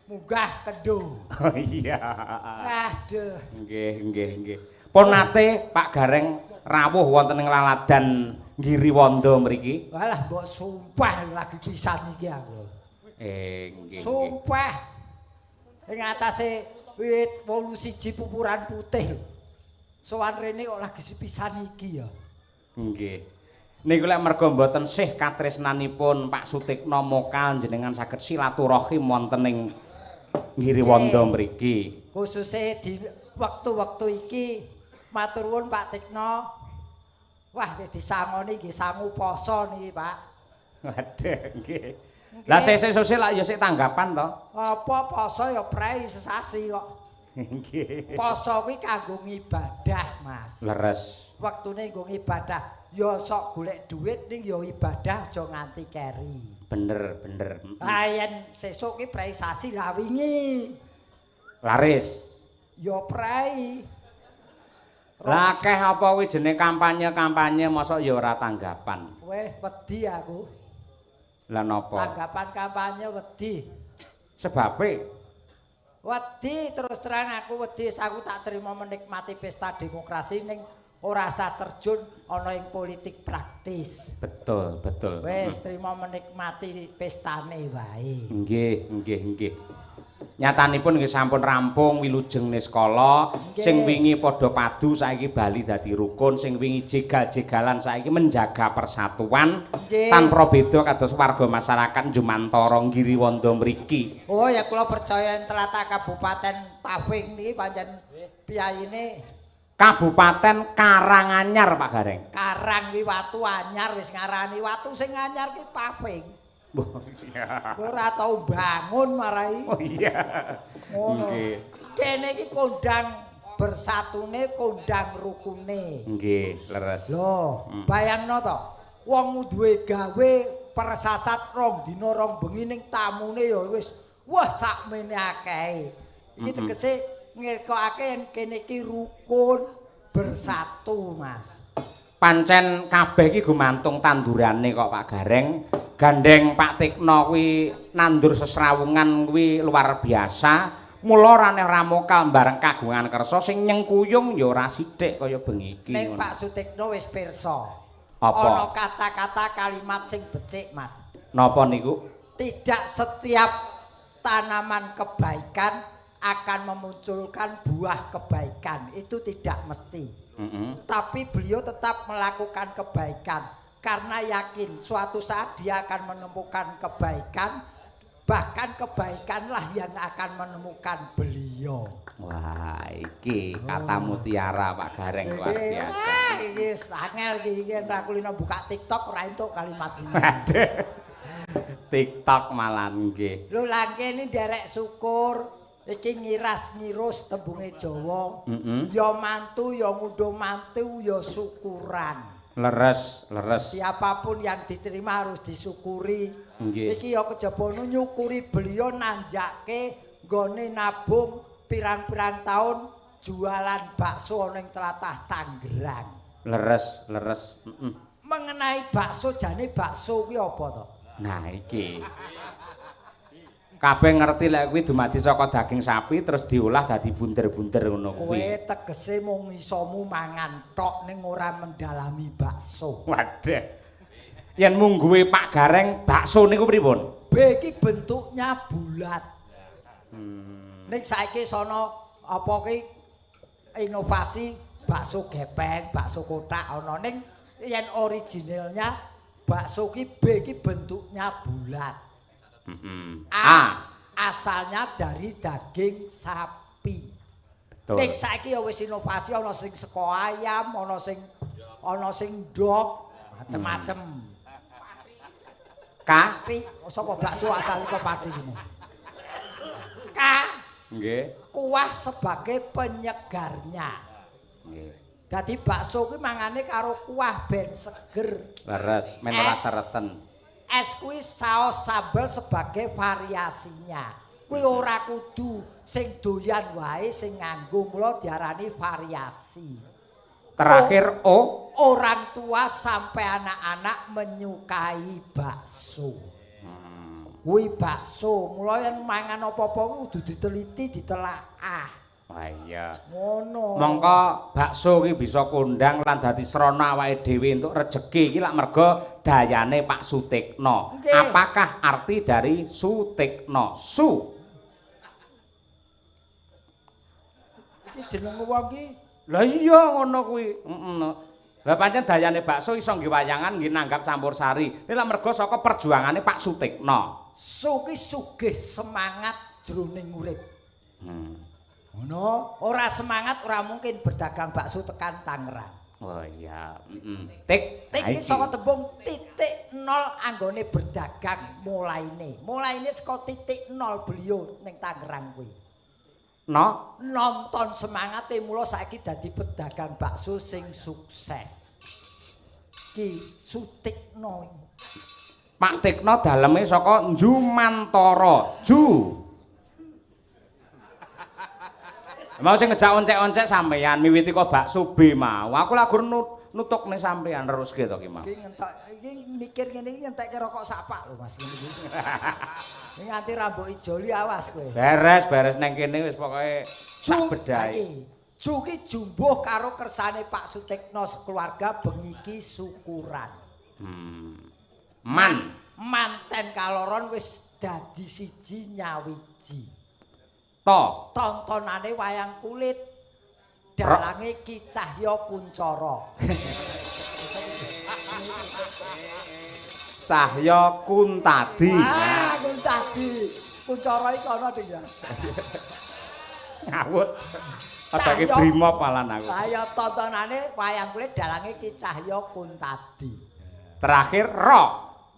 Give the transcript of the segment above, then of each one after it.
munggah kendho. Oh iya. Aduh. Nggih. Pun nate Pak Gareng rawuh wonten ing laladan Giriwanda mriki. Walah mbok sumpah lagi pisan iki aku. Nggih. Sumpah. Ing atase wit 81 pupuran putih. Sowan rene kok lagi pisan iki ya. Nggih. Niku lek merga mboten sih katresnanipun Pak Sutikna Mokal jenengan saged silaturahim wonten ing Giriwanda mriki. Khususe di wektu-wektu iki matur nuwun Pak Tikna. Wah wis disangoni nggih sangu poso niki, Pak. Waduh, nggih. Lah sesuk lak ya sik tanggapan to. Apa poso ya prei sesasi kok. Nggih. Poso kuwi kanggo ngibadah, Mas. Leres. Wektune nggo ngibadah. Ya sok golek dhuwit ning ya ibadah aja nganti keri. Bener. Ah yen sesuk ki prei sasi lah wingi. Laris. Ya prei. Lah akeh apa kuwi jenenge kampanye mosok ya ora tanggapan. Weh wedi aku. Lah napa? Tanggapan kampanye wedi. Sebabe Wedi terus terang aku wedi aku tak terima menikmati pesta demokrasi ning ora usah terjun ana ing politik praktis. betul. Wes terima menikmati pestane wae. Nggih. Nyatanipun nggih sampun rampung wilujeng niskala, sing wingi padha padu saiki bali dadi rukun, sing wingi jegal-jegalan saiki menjaga persatuan tanpa beda kados warga masyarakat Jumantara Giriwanda mriki. Oh ya kula percaya Tlatah Kabupaten Paving niki pancen piyayine Kabupaten Karanganyar Pak Gareng. Karang ki watu anyar wis ngarani watu sing anyar ki Paving. Oh iya. Ora tau bangun marai. Oh iya. Ngono. Nggih. Kene iki kondang bersatune kondang rukune. Nggih, leres. Loh, bayangno to. Wong duwe gawe persasat rong dina rong bengi ning tamune ya wis wah sakmene akehe. Iki tegese ngekokake kene iki rukun bersatu, Mas. Pancen kabeh iki gumantung tandurane kok Pak Gareng. Gandeng Pak Tikna kuwi nandur sesrawungan kuwi luar biasa. Mula rane ramokal bareng kagungan kersa sing nyengkuyung ya ora sithik kaya bengi iki. Ning Pak Sutikna wis pirsa. Apa? Ana kata-kata kalimat sing becik, Mas. Napa niku? Tidak setiap tanaman kebaikan akan memunculkan buah kebaikan. Itu tidak mesti. Tapi beliau tetap melakukan kebaikan. Karena yakin suatu saat dia akan menemukan kebaikan, bahkan kebaikanlah yang akan menemukan beliau. Wah, iki kata mutiara Pak Gareng luar biasa. Iki angel iki ora kulino buka TikTok ora entuk kalimat ini. Aduh. TikTok malah nggih. Lho lah kene derek syukur iki ngiras-ngirus tembunge Jawa. Ya mantu, ya ngundhuh mantu, ya syukuran. Leres. Siapapun yang diterima harus disyukuri. Nggih. Iki ya kejaba nyukuri beliau nanjake nggone nabung pirang-pirang tahun jualan bakso ning Tlatah Tangerang. Leres. Mengenai bakso jane bakso kuwi apa to? Nah iki. Kabeh ngerti lek kuwi dumadi saka daging sapi terus diolah dadi bunder-bunder ngono Kowe kuwi. tegese mung isomu mangan tok ning ora mendalami bakso. Waduh. Yen mungguhe Pak Gareng bakso niku pripun? B iki bentuknya bulat. Ning saiki sono apa ki inovasi bakso gepeng, bakso kotak ana ning yen originalnya bakso ki B ki bentuknya bulat. Asalnya dari daging sapi. Betul. Ning saiki ya wis inovasi ana sing seko ayam, ana sing dog, macem-macem. Pati, sapa bakso asal kok pati iki. Nggih. Kuah sebagai penyegarnya. Nggih. Dadi bakso kuwi mangane karo kuah ben seger. Leres, men ora sereten. Es kuwi saos sambal sebagai variasinya. Kuwi ora kudu sing doyan wae sing nganggo mula diarani variasi. Terakhir Orang tua sampai anak-anak menyukai bakso. kuwi bakso. Mula yen mangan apa-apa kudu diteliti, ditelaah. Wah iya. Ngono. Mongko bakso ki bisa kondang lan dadi srana awake dhewe entuk rejeki iki lak merga dayane Pak Sutikna. Okay. Apakah arti dari Sutikna? Iki jeneng wong ki. Lah iya ngono kuwi. Lah pancen dayane bakso iso nggih wayangan nggih nanggap campursari. Iki lak merga saka perjuangane Pak Sutikna. Su ki sugih semangat jroning urip. Ngono, ora semangat ora mungkin berdagang bakso tekan Tangerang. Oh iya, Tik iki saka tembung titik nol anggone berdagang mulaine. Mulaine saka titik nol beliau ning Tangerang kuwi. Nonton semangate mula saiki dadi pedagang bakso sing sukses. Ki Sutikna. Pak Tikna daleme saka Njumantara. Mau sing ngejak oncek-oncek sampean miwiti kok bakso B mau. Aku lak gur nutukne sampean teruske to ki mau. Iki ngentok iki mikir ngene iki ngentekke rokok sapak lho Mas ngene iki. Ini nganti rambut ijoli awas kowe. Beres neng kene wis pokoke sak bedhae. Juki jumbuh karo kersane Pak Sutikna sekeluarga bengi iki syukuran. Manten kaloron wis dadi siji nyawiji. Tontonane wayang kulit dalange Ki Cahya Kuncara. Cahya Kuntadi. Kuntadi. Kuncara iki ana Dik ya. Ngawut. Adake brimob malan aku. Saya tontonane wayang kulit dalange Ki Cahya Kuntadi. Terakhir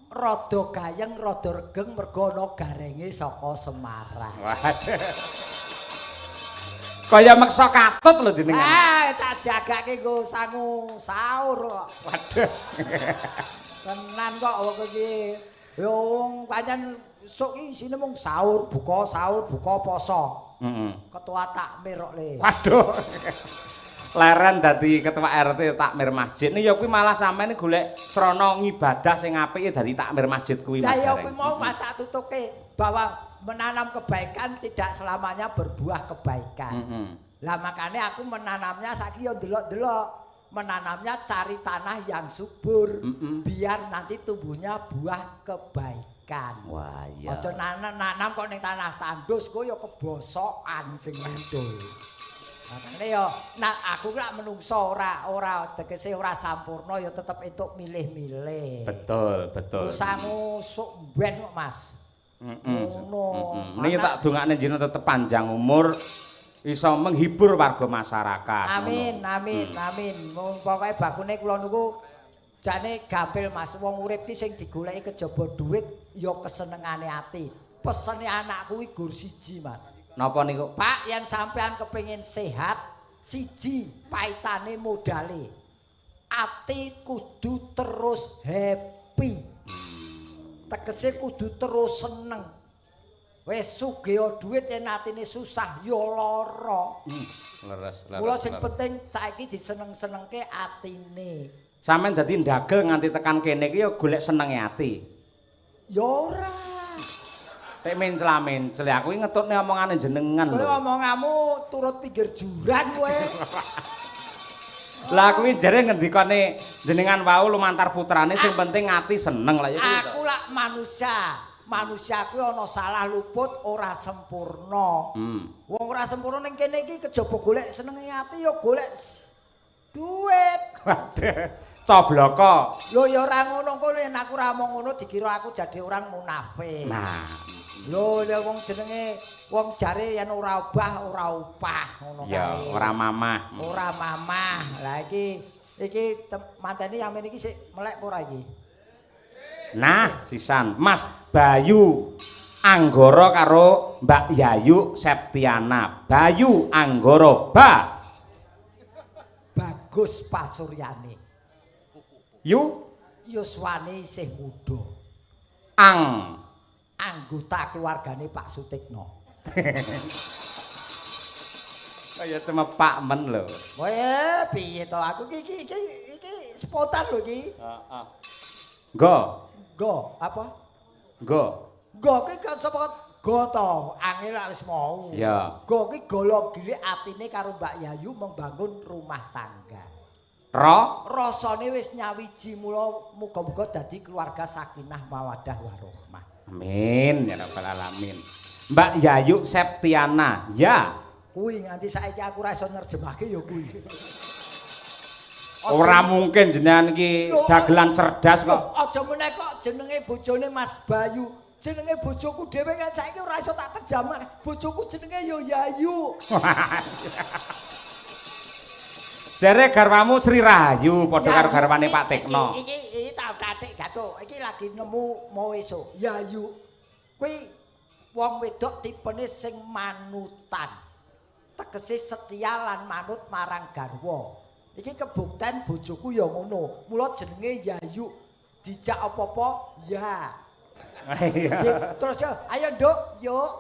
rada gayeng rada regeng mergo ana garenge saka Semarang. Waduh. Kaya meksa katut lho jenengan. Tak jagake nggo sangu sahur kok. Waduh. Tenan kok wong iki. Ya wong pancen sok iki isine mung sahur, buka poso. Ketua takmir kok le. Waduh. Leren dadi ketua RT takmir masjid. Nih ya kuwi malah sampeyan golek srana ngibadah sing apik dadi takmir masjid kuwi. Lah ya kuwi mau Mas tak tutuke bahwa menanam kebaikan tidak selamanya berbuah kebaikan. Lah makanya aku menanamnya saiki ya delok-delok. Menanamnya cari tanah yang subur biar nanti tumbuhnya buah kebaikan. Wah iya. Aja nanam kok ning tanah tandus kok ya kebosokan sing muncul. Makanya ya, aku lak menungso ora tegese ora sampurna ya tetep entuk milih-milih. Betul. Sangu sok ben kok Mas. Ngono. Niki tak dongakne jenengan tetep panjang umur, iso menghibur warga masyarakat. Amin. Pokoke bakune kula niku jane gampil Mas, wong urip ki sing digoleki kejaba dhuwit ya kesenengane ati. Pesene anakku kuwi gur siji Mas. Napa niku? Pak, yen sampean kepengin sehat, siji paitane modale. Ati kudu terus happy. Tegese kudu terus seneng. Wis sugih dhuwit yen atine susah ya lara. Leres. Mula sing penting saiki diseneng-senengke atine. Sampeyan dadi ndagel nganti tekan kene iki ya golek senenge ati. Ya ora. Tek mencla-mencl aku iki ngetutne omongane jenengan lho. Kowe omonganmu turut pinggir jurang kowe. Lah kuwi jare ngendikane jenengan wau lumantar putrane sing penting ati seneng lah ya kuwi. Aku lak manusia. Manusia kuwi ana salah luput ora sempurna. Wong ora sempurna ning kene iki kejaba golek senenge ati ya golek duit. Waduh, cobloko. Lho ya ora ngono kok yen aku ora omong ngono dikira aku jadi orang munafik. Nah, lho ya wong jenenge wong jare yen ora obah ora upah ngono kae. ya ora mamah. Ora mamah. Lah iki manteni amen iki sik melek apa ora iki? Nah, sisan Mas Bayu Anggara karo Mbak Yayu Septiana. Bayu Anggara Bagus Pasuryane. Yuswane isih muda. Anggota keluargane Pak Sutikna. Kaya cuma Pak men lho. Weh, piye to aku iki spontan lho iki. Heeh. Go apa? Go. Nggo ki kan sapa goto angel wis mau. Ya. Nggo ki golong gilik atine karo Mbak Yayu membangun rumah tangga. Rasane wis nyawiji mula muga-muga dadi keluarga sakinah mawaddah warahmah. Amin ya rabbal alamin. Mbak Yayu Septiana, ya. Kuwi nganti saiki aku ora iso nerjemahke ya kuwi. Ora mungkin jenengan iki dagelan cerdas kok. Aja meneh kok jenenge bojone Mas Bayu. Jenenge bojoku dhewe kan saiki ora iso tak terjemah. Bojoku jenenge yo Yayu. Jare garwamu Sri Rahayu padha karo garwane Pak Tekno. Iki tak tatik gathuk. Iki lagi nemu mau esuk. Yayu. Kuwi wong wedok tipene sing manutan. Tegese setia lan manut marang garwa. Iki kebukten bojoku ya ngono. Mula jenenge Yayu. Dijak apa-apa ya. Terus ya, ayo Nduk, yuk.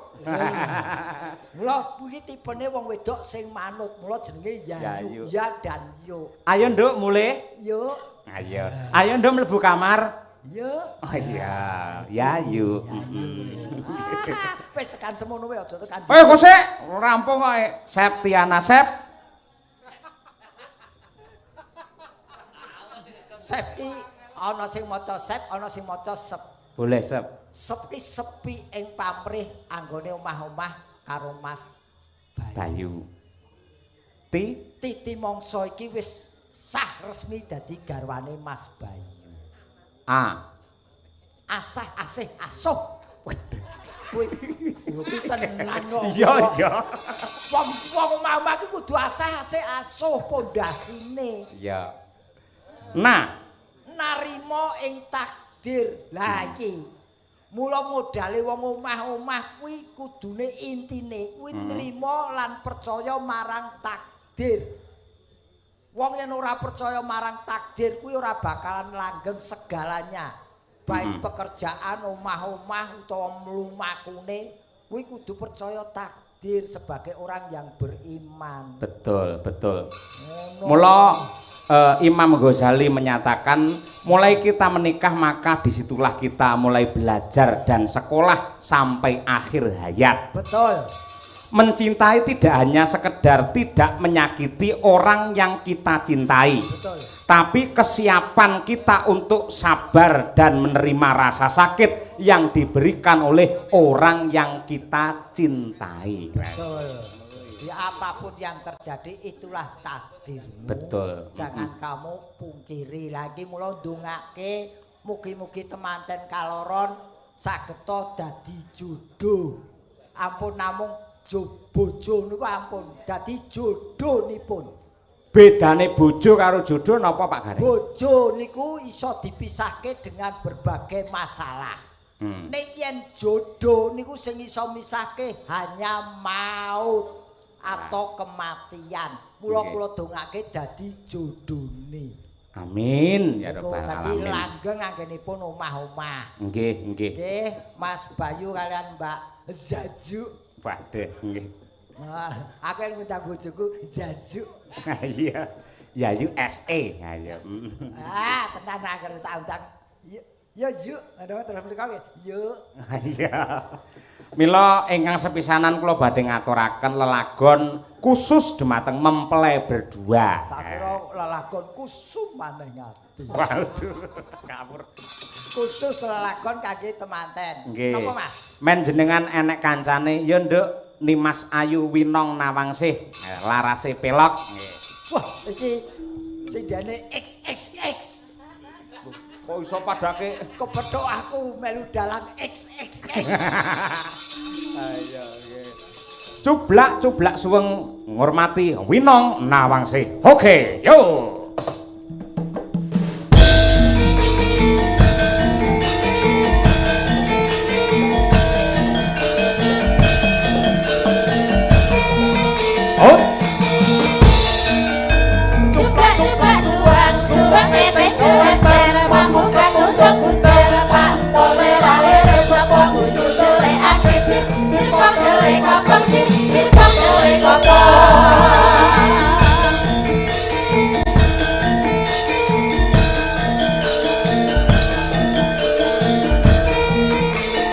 Mula kuwi tipene wong wedok sing manut. Mula jenenge Yayu. Ya dan yo. Ayo Nduk mulai. Yuk. Ayo. Ayo Nduk mlebu kamar. Yuk. Oh iya, Yayu. Wis tekan semono wae aja tekan. Kok sik rampung kok Septiana Sep. Sep ki ana sing maca sep, ana sing maca sep. Boleh Sep. Sep ki sepi ing pamrih anggone omah-omah karo Mas Bayu. Titi mangsa iki wis sah resmi dadi garwane Mas Bayu. Asah asih asuh. Kuwi tenan kok. Iya, iya. Wong omah-omah iki kudu asah asih asuh pondasine. Iya. Narima ing takdir. Lah iki mula modale wong omah-omah kuwi kudune intine kuwi nrimo lan percaya marang takdir. Wong yen ora percaya marang takdir kuwi ora bakalan langgeng segalanya. Baik pekerjaan, omah-omah utawa mlumakune kuwi kudu percaya takdir sebagai orang yang beriman. Betul, betul. Mula Imam Ghazali menyatakan mulai kita menikah maka disitulah kita mulai belajar dan sekolah sampai akhir hayat. Betul. Mencintai tidak hanya sekedar tidak menyakiti orang yang kita cintai. Betul. Tapi kesiapan kita untuk sabar dan menerima rasa sakit yang diberikan oleh orang yang kita cintai. Betul. Ya apapun yang terjadi itulah takdirmu. Betul. Jangan kamu pungkiri lagi mula ndongake mugi-mugi temanten kaloron sageta dadi jodoh. Ampun namung bojo niku ampun dadi jodohnipun. Bedane bojo karo jodoh napa Pak Garing? Bojo niku iso dipisahke dengan berbagai masalah. Nek yen jodoh niku sing iso misahke hanya maut atau kematian. Mula kula dongake dadi jodone. Amin ya rabbal alamin. Dadi alamin. langgeng anggenipun omah-omah. Nggih, nggih. Nggih, Mas Bayu kalian Mbak Zazu. Waduh, nggih. Nah, aku yang minta bojoku Zazu. Iya. Yayu SE. Ayo. Tenan agar tak undang. Ya yuk, ada terus mriko yuk. Iya. Mila ingkang sepisanan kula badhe ngaturaken lelagon khusus dhumateng mempelai berdua. Tak kira lelagon kusum maneh ngati. Waduh, ngawur. Khusus lelagon kangge temanten. Napa Mas? Men jenengan enek kancane ya Nduk Nimas Ayu Winong Nawangsih, larase pelok. Wah, iki sindane XXX. Kok iso padake kepethuk aku melu dalang XXX. Ayo nggih. Cublak-cublak suweng ngurmati Winong Nawangsih. Oke, yo.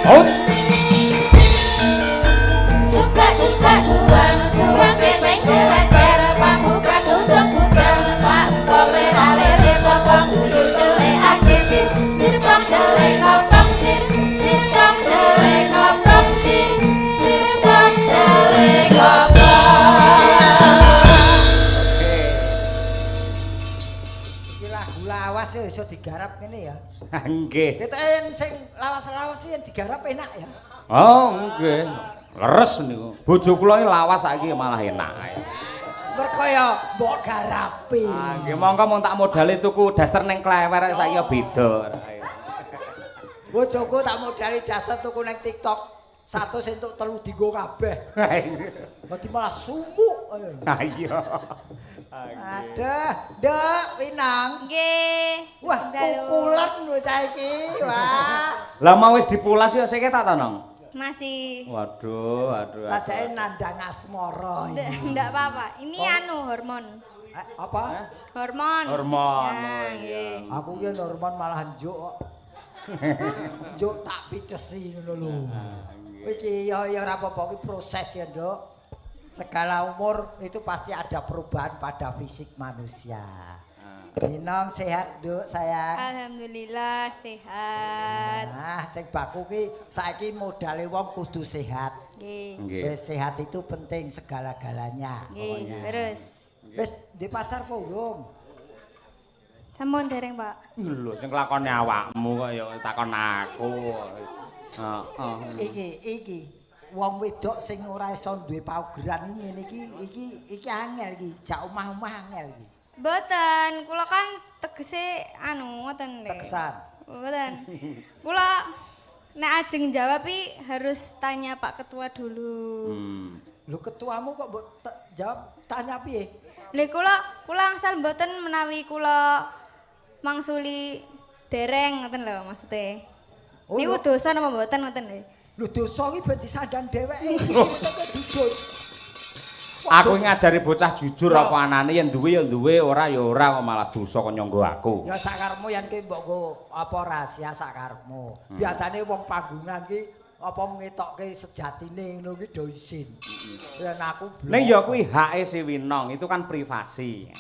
Oh suwang keping geleger pambuka tudung kudang pak kolera lere sapa guyu delekake sir pang dele kopong sir pang dele kopong sir pang dele kopong. Iki lagu lawas ya iso digarap ngene ya. Nggih. Ketek sing lawas-lawas sih yang digarap enak ya. Oh, nggih. Leres niku. Bojo kula iki lawas saiki malah enak. Mergo ya mbok garapi. Ah, nggih monggo mung tak modali tuku daster ning klewer saiki ya beda. Bojoku tak modali daster tuku ning TikTok. 100 entuk 3 dienggo kabeh. Berarti malah sumuk. Ha iya. Aduh, Nduk, Winang. Nggih. Wah, kukulan lho saiki. Wah. Lah mau wis dipulas ya sik tak tono. Masih. Waduh. Sajake nandang asmara iki. Ndak apa-apa. Ini anu hormon. Apa? Hormon. Hormon. Nah, nggih. Aku ki hormon malah njuk kok. Njuk tak pitesi ngono lho. Iki ya ora apa-apa iki proses ya, Nduk. Segala umur itu pasti ada perubahan pada fisik manusia. Dinong sehat, Nduk, sayang. Alhamdulillah sehat. Nah, sing baku ki saiki modale wong kudu sehat. Nggih. Wis sehat itu penting segala-galanya. Nggih, terus. Wis di pacar apa urung? Sampun dereng, Pak. Lho sing lakone awakmu kok ya takon aku. Iki wong wedok sing ora iso duwe paugeran ngene iki angel iki. Jak omah-omah angel iki. Mboten, kula kan tegese anu ngoten lho. Teksan. Mboten. Kula nek ajeng jawab harus tanya Pak Ketua dulu. Lho ketuamu kok mbok jawab tanya piye? Lha kula angsal mboten menawi kula mangsuli dereng ngoten lho maksude. Oh, Niku dosa napa mboten ngoten lho. Lho dosa iki ben disandang dheweke. Aku ngajari bocah jujur apa anane yen duwe ya duwe, ora ya ora kok malah dosa kok nyanggo aku. Ya sakarepmu yen ki mbok nggo apa rahasia sakarepmu. Biasane wong panggungan ki apa ngetokke sejatine ngono ki do isin. Yen aku belum. Ning ya kuwi hake si Winong, itu kan privasi.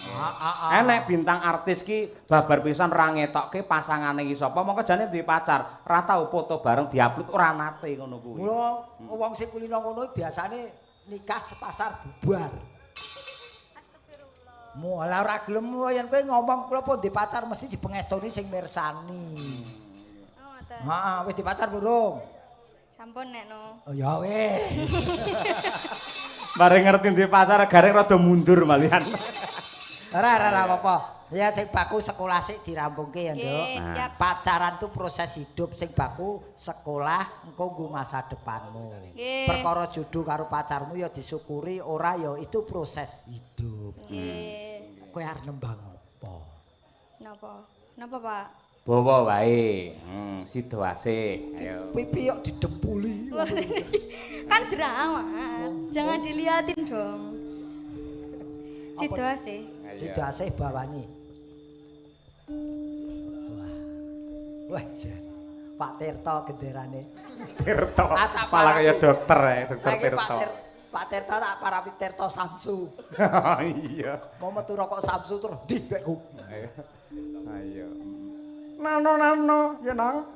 Nek bintang artis ki babar pisan ra ngetokke pasangane iki sapa, mongko jane duwe pacar, ra tau foto bareng diupload ora nate ngono kuwi. Mula wong sing kulino ngono biasane nikah sepasar bubar. Mulah ora gelem yen kowe ngomong kula pun di pacar mesti dipengestoni sing mirsani. Oh, ngoten. Heeh, wis di pacar burung. Sampun nek no. Oh ya wis. Bareng ngerti duwe pacar garek rada mundur malihan. Ora apa-apa. Ya sing baku sekolah sik dirampungke ya, Nduk. Siap. Pacaran tuh proses hidup sing baku sekolah engko nggo masa depanmu. Nggih. Perkara jodoh karo pacarmu ya disyukuri, ora ya itu proses hidup. Nggih. Kowe arep nembang apa? Napa? Napa, Pak? Bawa wae. Sida asik. Ayo. Pipi kok didempuli. Kan jerawat. Jangan diliatin dong. Sido sih. Sudah asih bawani. Wah, jan. Pak Tirto genderane. Tirto. Tak Malah kaya dokter ya, dokter Saiki Tirto. Pak Tirto tak parapi Tirto Samsu. Iya. Mau metu rokok Samsu terus di bekku. Ayo. Ayo. Nano, ya no.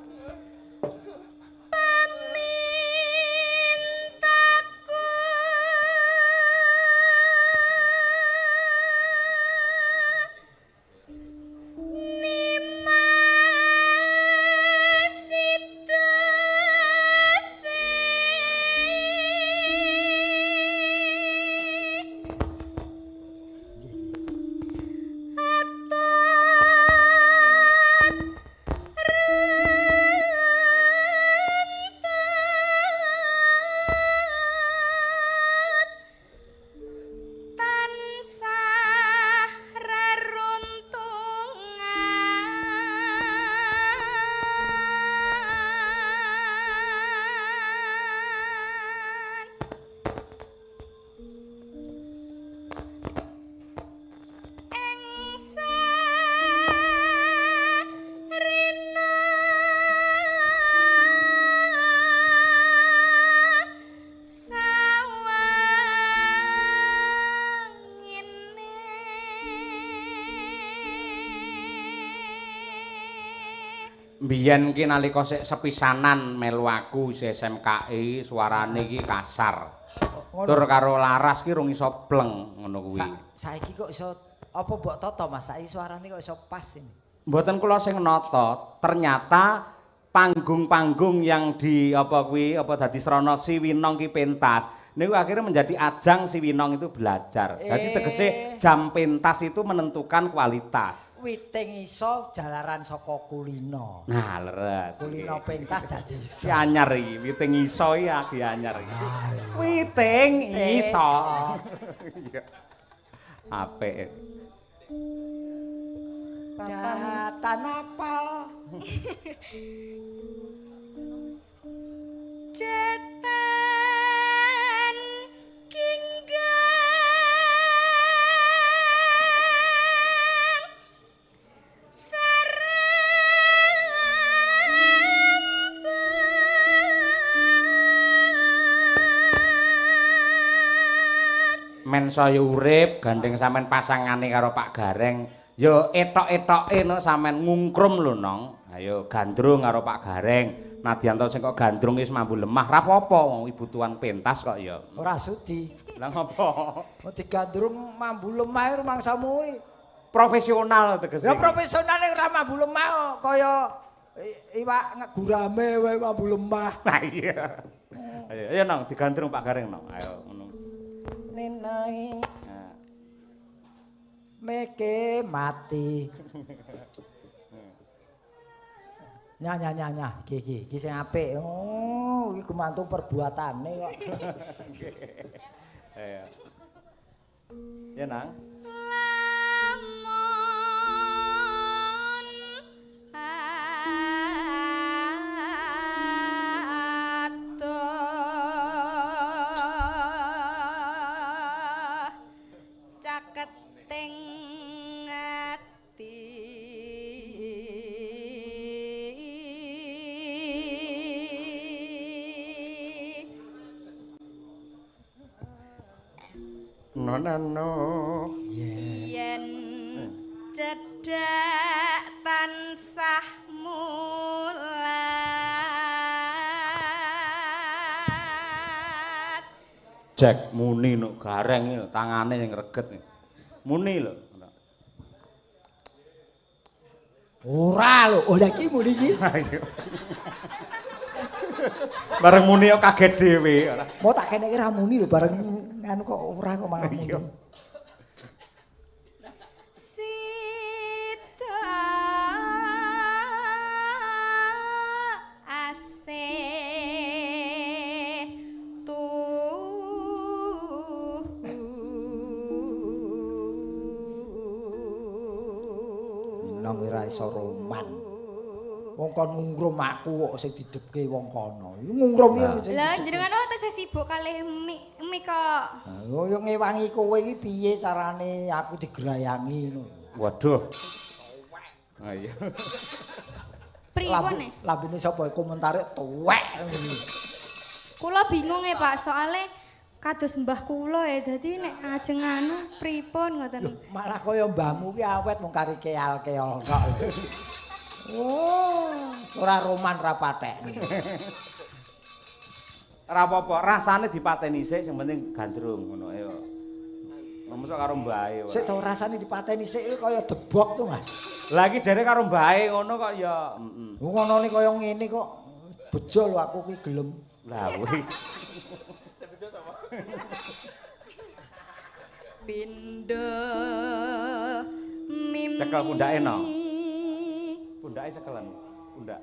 Mbiyen ki nalika sik sepisanan melu aku isih SMKI, suarane iki kasar. Tur karo Laras ki rung iso bleng ngono kuwi. Saiki kok iso apa mbok toto Mas? Saiki suarane kok iso pas ini. Mboten kula sing nata, ternyata panggung-panggung yang di apa dadi srana Siwinong ki pentas. Niku akhirnya menjadi ajang Siwinong itu belajar. Jadi tegese jam pentas itu menentukan kualitas. Witing iso jalaran saka kulino. Nah, leres. Kulino pentas dadi si anyar iki, witing iso iki anyar iki. Witing iso. Iya. Apik. Datan apal. Datan kinggang men saya urip gandeng sampean pasangane karo Pak Gareng ya etok-etoke no sampean ngungkrum lho nong. Ayo gandrung karo Pak Gareng. Nadyanto sing kok gandrung wis mambu lemah ra apa-apa wong ibu tuan pentas kok ya. Ora sudi. Lah ngopo? Mau digandrung mambu lemah rumangsamu iki. Profesional tegese. Ya profesional ora mambu lemah kaya iwak gurame wae mambu lemah. Lah iya. Ayo nong digandrung Pak Gareng nong. Ayo ngono. Nenai. Meke mati. Nya iki sing apik. Oh, iki gumantung perbuatane kok. Ayo. Ya nang. Nonano yen cedhak tansah mulat Jack muni no Gareng iki tangane sing reget nih. Muni lho. Ora lho, oh lagi muni iki. Bareng muni kok kaget dhewe ora. Mau tak kene iki ra muni lho bareng anu kok ora kok malah muni. Sita asih nang ora iso roman. Wong kon ngungrum aku kok sing didepke wong kono. Ngungrum iki. Lah jenengan tasih sibuk kalih mi kok. Yo ngewangi kowe iki piye carane aku digerayangi ngono. Waduh. Ayo. Pripun e? Lambene sapa komentare tuwek. Kula bingung ya Pak, soalnya kados mbah kula ya, dadi nek ajeng anu pripun ngoten. Malah kaya mbahmu ki awet mung kari keal-keol kok. Oh, ora roman ra patekne. Ora apa-apa, rasane dipateni sik sing penting gandrung ngono ayo. Mosok karo mbahe wae. Sik to rasane dipateni sik kaya debok to, Mas. Lah iki jare karo mbahe ngono kok ya, heeh. Ngonone kaya ngene kok bejo lho aku ki gelem. Lah kuwi. Bejo sapa? Pindha mimpi. Cekel pundake no. Pundake cekelan, pundak.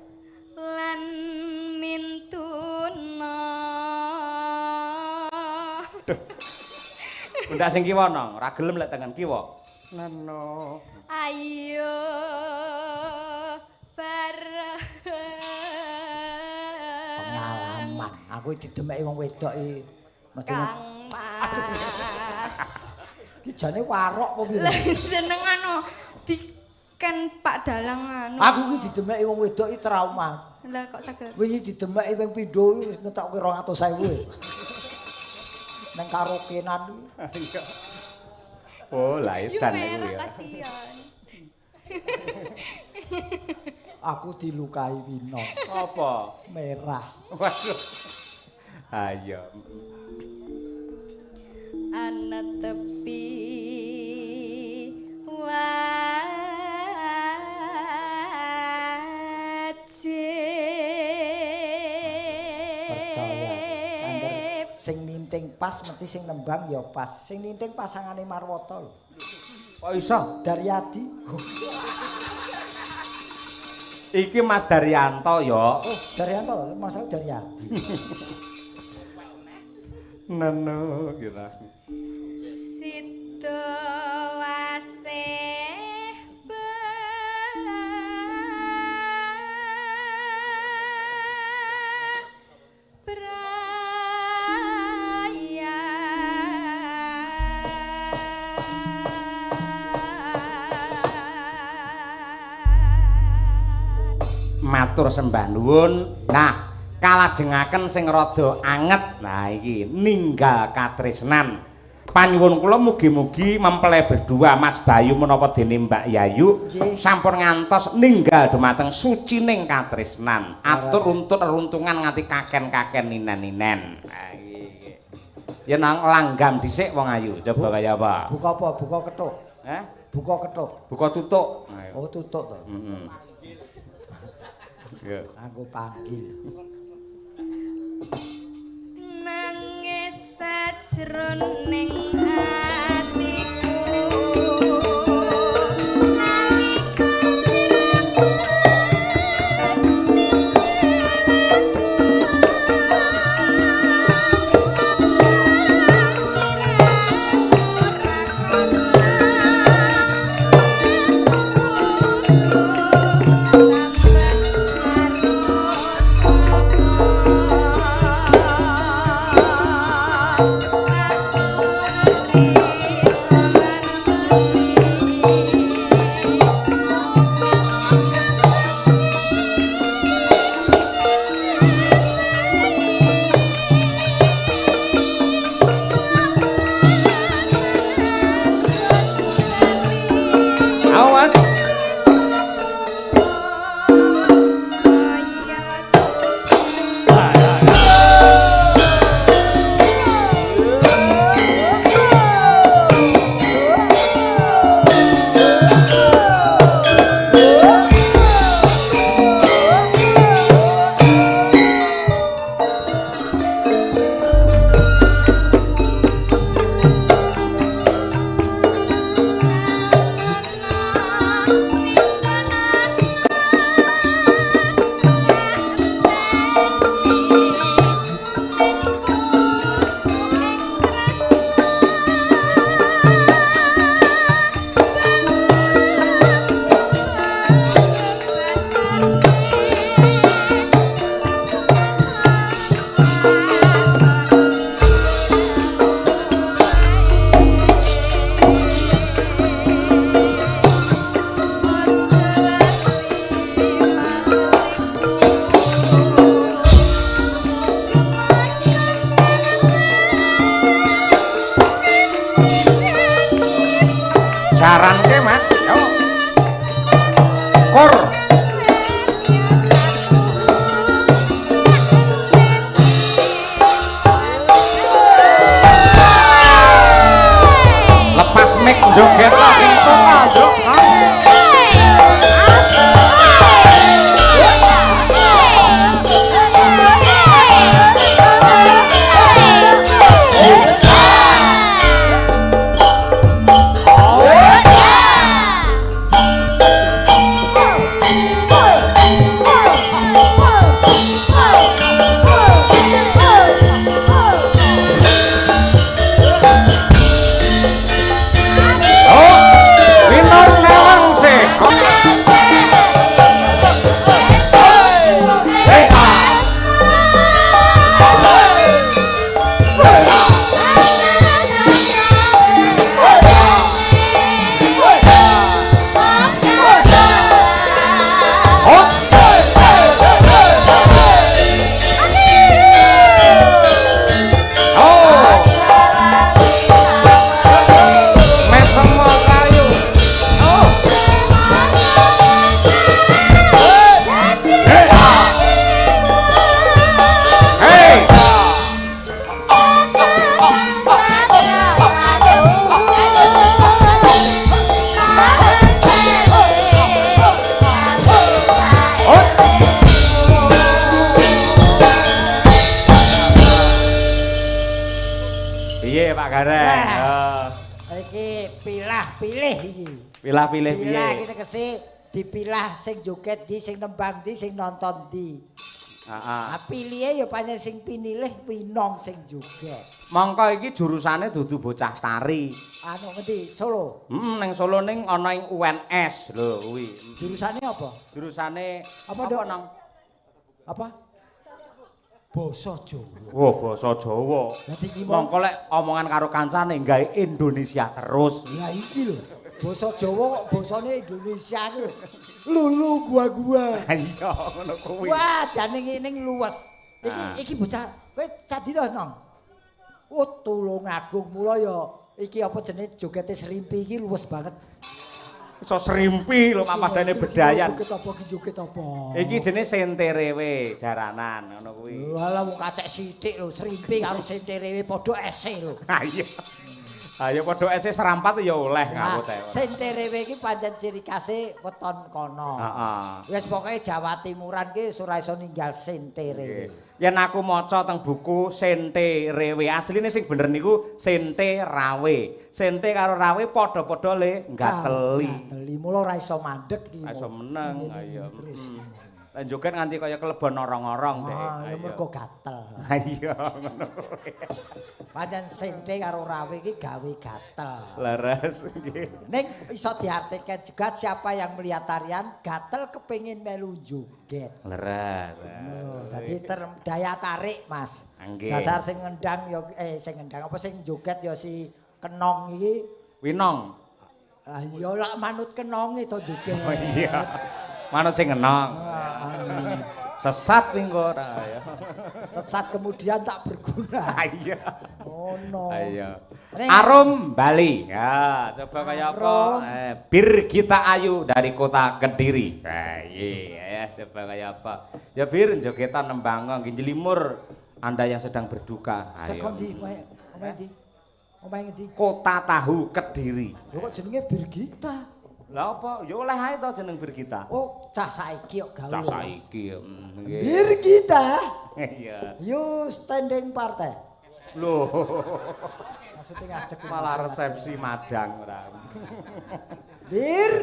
Lan mintuna. Pundak sing kiwa no, ora gelem lek tangan kiwa. Nano. Ayo bareng. Pengalaman. Aku didemeki wong wedok iki mesti Kang Mas. Ki jane warok apa piye? Lah jeneng anu kan Pak Dalang anu. Aku ki didemeki wong wedok iki trauma. Lah kok saged. Wingi didemeki ping pindho iki wis ngetokke 200.000. Nang karaokean iki. Oh, lah edan iku ya. Kasihan. Aku dilukai Wino. Apa? Merah. Waduh. Ayo. Ana tepi Percaya. Angger sing ninting pas mesti sing nembang ya pas. Sing ninting pasangane Marwata lho. Kok iso? Daryadi. Iki Mas Daryanto ya. Oh, Daryanto, masa Daryadi. Neno kira. Sito wasih matur sembah nuwun. Nah, kalajengaken sing rada anget. Nah, iki ninggal katresnan. Panyuwun kula mugi-mugi mempelai berdua Mas Bayu menapa dene Mbak Yayu sampun ngantos ninggal dumateng sucining katresnan. Atur untut runtungan nganti kaken-kaken ninen-ninen. Nah, iki. Ya nang langgam dhisik wong ayu. Coba kaya apa? Buka apa? Buka kethuk. Hah? Buka kethuk. Buka tutuk. Oh, tutuk to. Heeh. Ya. Aku panggil. nangis sajroning atiku nalika Awas. Jaranke Mas, yo. Kur. Lepas mic joget lah sing tunggal, Nduk. Oh Piye Pak Gareng? Iki pilih iki. Pilah-pilih piye? Pilah iki tegese dipilah sing joget di, sing nembang di, sing nonton di. Heeh. Nah, pilih ya pancen sing pinilih pinong sing joget. Mongko iki jurusane dudu bocah tari. Anu ngendi? Solo. Ning Solo ning ana ing UNS lho kuwi. Jurusane apa? Jurusane Apa, Dok? Nang? Apa? Basa Jawa. Oh, basa Jawa. Dadi iki mau Mongko lek omongan karo kancane gawe Indonesia terus. ya iki lho. Basa Jawa kok basane Indonesia iki lho. Lulu gua. Iya, ngono kuwi. Wah, jane ngene luwes. Iki bocah kowe cadi to, Nong? Oh, tulung agung mula ya iki apa jenenge jogete Srimpi iki luwes banget. Iso srimpi lho pamadane bedayan. Joget apa? Iki jenenge senterewe jaranan ngono kuwi. Walah wong kacek sithik lho, Srimpi karo senterewe padha ese lho. Ayo. Ayo padha ese serampat ya oleh nganggo teh. Senterewe iki pancen ciri khase weton kono. Heeh. Wis pokoke Jawa Timuran ki ora iso ninggal senterewe. Yen aku maca teng buku Sente Rewe, asline sing bener niku Sente Rawe. Sente karo Rawe padha-padha le gateli. Gateli mula ora iso mandeg iki. Ora iso meneng, ayo. Terus. Lan joget nganti kaya kelebon orong-orong deh. Ah, ya mergo gatel. Ayo ngono kuwi. Pancen Sente karo Rawe iki gawe gatel. Leres nggih. Ning iso diartikan juga siapa yang melihat tarian gatel kepengin melu joget. Leres. Dadi daya tarik, Mas. Nggih. Dasar sing ngendang ya sing ngendang apa sing joget ya si Kenong iki. Winong. Ah ya lak manut Kenonge to joget. Oh iya. Manut sing enong. Sesat ning ora ya. Sesat kemudian tak berguna. Ayo. Ngono. Ayo. Ning- Arum Bali. Ya, coba kaya apa? Arum. Bir Gita Ayu dari kota Kediri. Iya, ya, coba kaya apa? Ya Bir jogetan nembang nggih njelimur Anda yang sedang berduka. Cekon Ayo. ndi omahe ndi? Omahe ngendi? Kota Tahu Kediri. Lho kok jenenge Birgita? Lah apa? Ya oleh ae to jeneng Bir Gita. Oh, cah saiki kok gaul. Cah saiki. Nggih. Birgita. Iya. You standing partai. Loh. Maksudnya ngadeg Malah resepsi madang ora. Bir,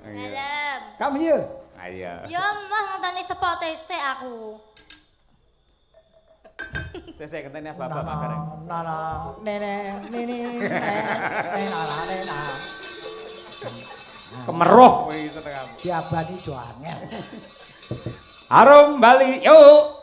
Dalam. come here. Ayo. Ya mah ngonteni sepote sik aku. Sesek ngenteni bapak Pak Gareng. Nana, neneng, nena. Kemeruh kuwi setengah. Diabani jo angel. Arum Bali, yuk.